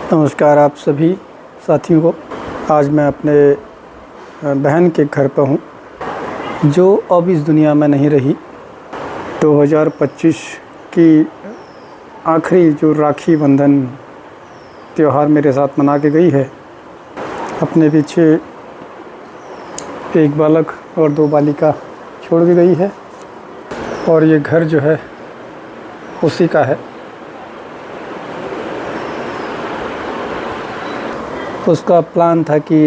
नमस्कार आप सभी साथियों को। आज मैं अपने बहन के घर पर हूँ जो अब इस दुनिया में नहीं रही। 2025 की आखिरी जो राखी बंधन त्यौहार मेरे साथ मना के गई है। अपने पीछे एक बालक और 2 बालिका छोड़ के गई है और ये घर जो है उसी का है। उसका प्लान था कि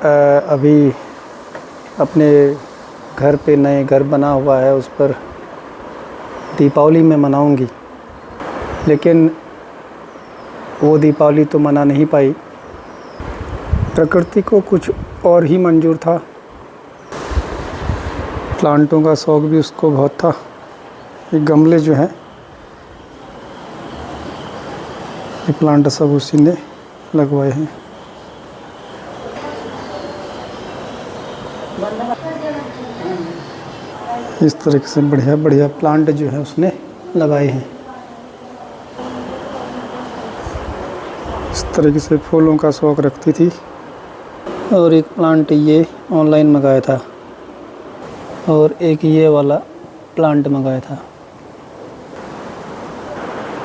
अभी अपने घर पे नए घर बना हुआ है, उस पर दीपावली में मनाऊंगी, लेकिन वो दीपावली तो मना नहीं पाई। प्रकृति को कुछ और ही मंजूर था। प्लांटों का शौक़ भी उसको बहुत था। ये गमले जो हैं, ये प्लांट सब उसी ने लगवाए हैं। इस तरीके से बढ़िया बढ़िया प्लांट जो है उसने लगाए हैं। इस तरीके से फूलों का शौक़ रखती थी। और एक प्लांट ये ऑनलाइन मंगाया था और एक ये वाला प्लांट मंगाया था।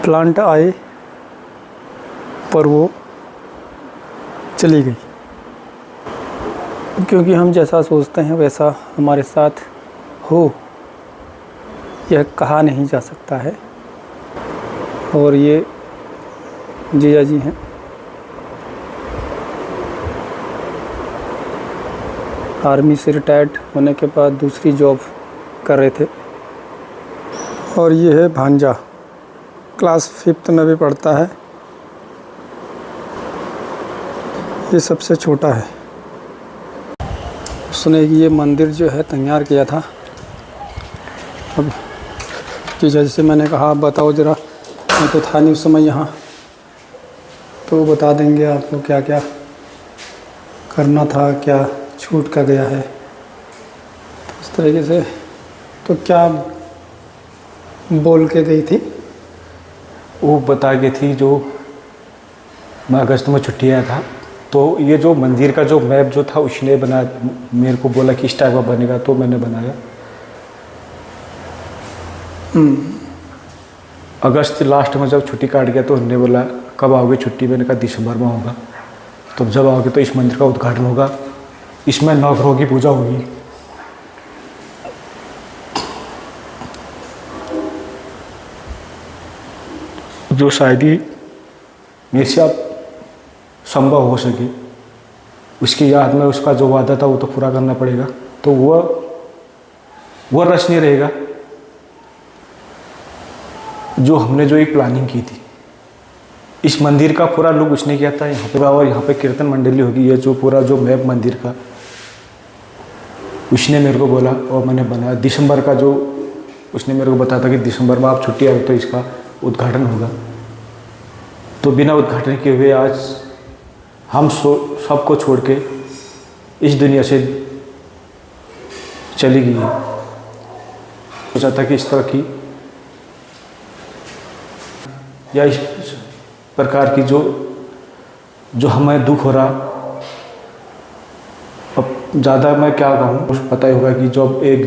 प्लांट आए पर वो चली गई, क्योंकि हम जैसा सोचते हैं वैसा हमारे साथ हो यह कहा नहीं जा सकता है। और ये जीजा जी हैं। आर्मी से रिटायर्ड होने के बाद दूसरी जॉब कर रहे थे। और ये है भांजा, क्लास 5th में भी पढ़ता है। ये सबसे छोटा है। उसने ये मंदिर जो है तैयार किया था। अब जीजा जी से मैंने कहा आप बताओ ज़रा, मैं तो था नहीं उस समय यहाँ, तो बता देंगे आपको क्या क्या करना था, क्या छूट का गया है। तो इस तरीके से तो क्या बोल के गई थी? वो बता गई थी जो मैं अगस्त में छुट्टी आया था, तो ये जो मंदिर का जो मैप जो था उसने बना, मेरे को बोला कि इस टाइप का बनेगा, तो मैंने बनाया। अगस्त लास्ट में जब छुट्टी काट गया तो उन्होंने बोला कब आओगे छुट्टी? मैंने कहा दिसंबर में होगा। तो जब आओगे तो इस मंदिर का उद्घाटन होगा, इसमें नवग्रहों की पूजा होगी। जो शायद ही मेरे से अब संभव हो सके, उसकी याद में उसका जो वादा था वो तो पूरा करना पड़ेगा। तो वह रच नहीं रहेगा जो हमने जो एक प्लानिंग की थी। इस मंदिर का पूरा लुक उसने किया था यहाँ पे, और यहाँ पे कीर्तन मंडली होगी। ये जो पूरा जो मैप मंदिर का उसने मेरे को बोला और मैंने बनाया। दिसंबर का जो उसने मेरे को बताया था कि दिसंबर में आप छुट्टी आए तो इसका उद्घाटन होगा। तो बिना उद्घाटन किए हुए आज हम सबको छोड़ के इस दुनिया से चली गई है। सोचा था कि इस तरह की या इस प्रकार की जो हमें दुख हो रहा, अब ज़्यादा मैं क्या कहूँ, पता ही होगा कि जब एक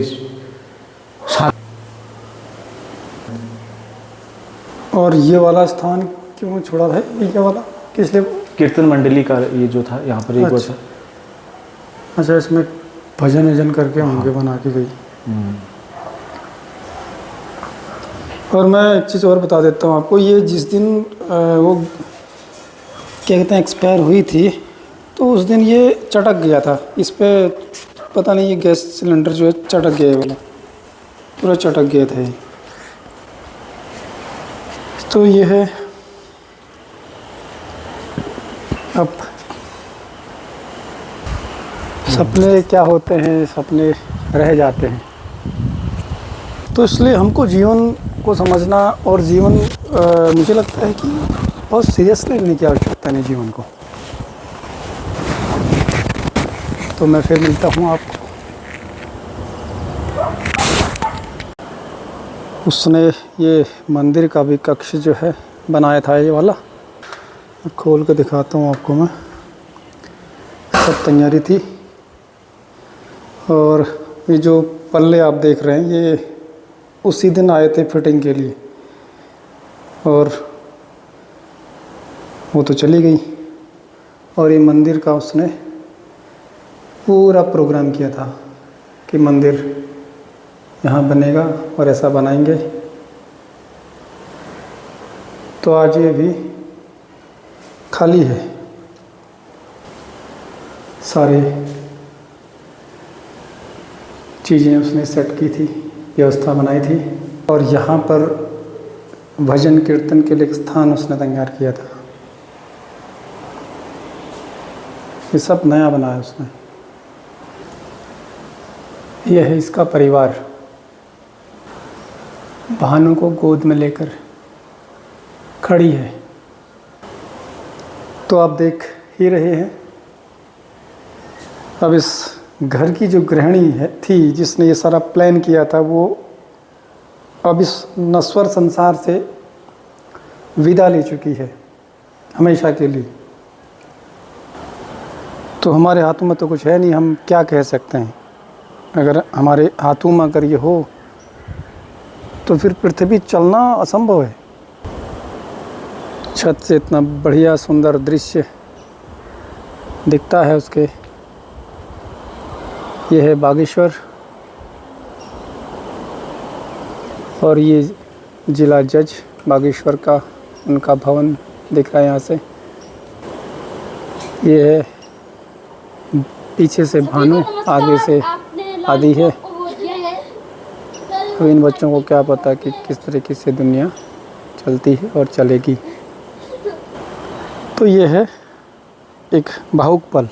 और ये वाला स्थान क्यों छोड़ा था? ये वाला किस लिए? कीर्तन मंडली का ये जो था यहाँ पर एक अच्छा, अच्छा इसमें भजन वजन करके होंगे बना के गई। और मैं एक चीज़ और बता देता हूँ आपको। ये जिस दिन वो क्या कहते हैं एक्सपायर हुई थी, तो उस दिन ये चटक गया था। इस पे पता नहीं, ये गैस सिलेंडर जो है चटक गया वाला, पूरा चटक गया था ये। तो ये है। अब सपने क्या होते हैं, सपने रह जाते हैं। तो इसलिए हमको जीवन को समझना और जीवन मुझे लगता है कि बहुत सीरियसली लेने की आवश्यकता नहीं जीवन को। तो मैं फिर मिलता हूँ आपको। उसने ये मंदिर का भी कक्ष जो है बनाया था, ये वाला। खोल के दिखाता हूँ आपको मैं। सब तैयारी थी, और ये जो पल्ले आप देख रहे हैं ये उसी दिन आए थे फिटिंग के लिए, और वो तो चली गई। और ये मंदिर का उसने पूरा प्रोग्राम किया था कि मंदिर यहाँ बनेगा और ऐसा बनाएंगे। तो आज ये भी खाली है, सारे चीज़ें उसने सेट की थी, व्यवस्था बनाई थी, और यहाँ पर भजन कीर्तन के लिए एक स्थान उसने तैयार किया था। ये सब नया बनाया उसने। यह है इसका परिवार, भानु को गोद में लेकर खड़ी है। तो आप देख ही रहे हैं, अब इस घर की जो गृहिणी है थी जिसने ये सारा प्लान किया था, वो अब इस नश्वर संसार से विदा ले चुकी है हमेशा के लिए। तो हमारे हाथों में तो कुछ है नहीं, हम क्या कह सकते हैं। अगर हमारे हाथों में अगर ये हो तो फिर पृथ्वी चलना असंभव है। छत से इतना बढ़िया सुंदर दृश्य दिखता है उसके। ये है बागेश्वर, और ये जिला जज बागेश्वर का उनका भवन दिख रहा है यहाँ से। ये है पीछे से भानु, आगे से आदि है। अब इन बच्चों को क्या पता कि किस तरीके से दुनिया चलती है और चलेगी। तो ये है एक भावुक पल।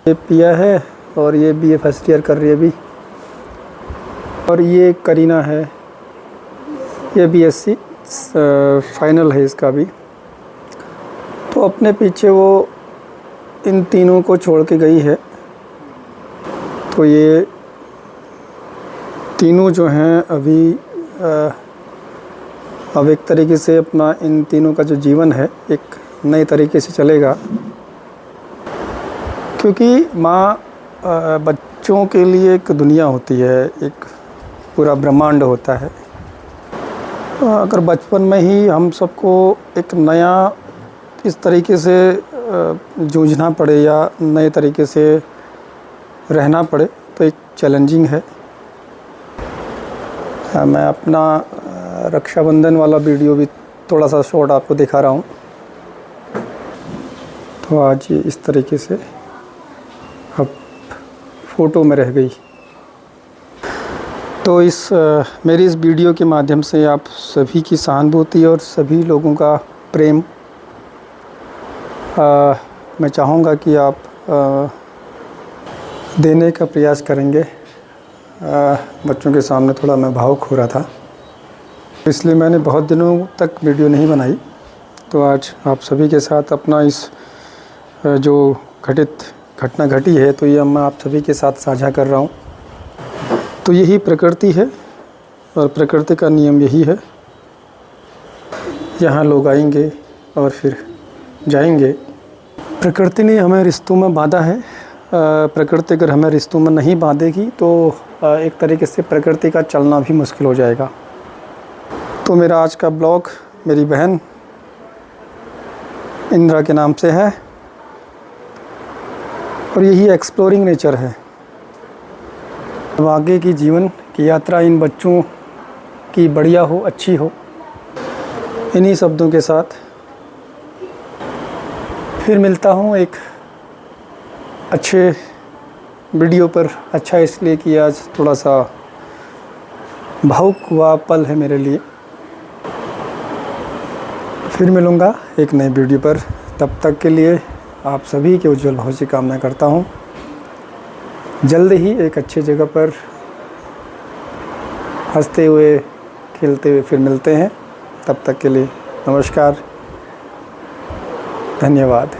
ये पिया है और ये BA फर्स्ट ईयर कर रही है अभी, और ये करीना है, ये BSc फाइनल है इसका भी। तो अपने पीछे वो इन तीनों को छोड़ के गई है। तो ये तीनों जो हैं अभी अब एक तरीके से अपना, इन तीनों का जो जीवन है एक नए तरीके से चलेगा, क्योंकि माँ बच्चों के लिए एक दुनिया होती है, एक पूरा ब्रह्मांड होता है। अगर बचपन में ही हम सबको एक नया इस तरीके से जूझना पड़े या नए तरीके से रहना पड़े तो एक चैलेंजिंग है। मैं अपना रक्षाबंधन वाला वीडियो भी थोड़ा सा शॉर्ट आपको दिखा रहा हूँ। तो आज ये इस तरीके से अब फ़ोटो में रह गई। तो मेरी इस वीडियो के माध्यम से आप सभी की सहानुभूति और सभी लोगों का प्रेम मैं चाहूँगा कि आप देने का प्रयास करेंगे। बच्चों के सामने थोड़ा मैं भावुक हो रहा था, इसलिए मैंने बहुत दिनों तक वीडियो नहीं बनाई। तो आज आप सभी के साथ अपना इस जो घटना घटी है तो ये मैं आप सभी के साथ साझा कर रहा हूँ। तो यही प्रकृति है और प्रकृति का नियम यही है, यहाँ लोग आएंगे और फिर जाएंगे। प्रकृति ने हमें रिश्तों में बांधा है। प्रकृति अगर हमें रिश्तों में नहीं बांधेगी तो एक तरीके से प्रकृति का चलना भी मुश्किल हो जाएगा। तो मेरा आज का ब्लॉग मेरी बहन इंदिरा के नाम से है, और यही एक्सप्लोरिंग नेचर है। अब आगे की जीवन की यात्रा इन बच्चों की बढ़िया हो, अच्छी हो। इन्हीं शब्दों के साथ फिर मिलता हूँ एक अच्छे वीडियो पर। अच्छा इसलिए कि आज थोड़ा सा भावुक हुआ पल है मेरे लिए। फिर मिलूँगा एक नए वीडियो पर। तब तक के लिए आप सभी के उज्जवल भविष्य की कामना करता हूँ। जल्द ही एक अच्छी जगह पर हंसते हुए खेलते हुए फिर मिलते हैं। तब तक के लिए नमस्कार, धन्यवाद।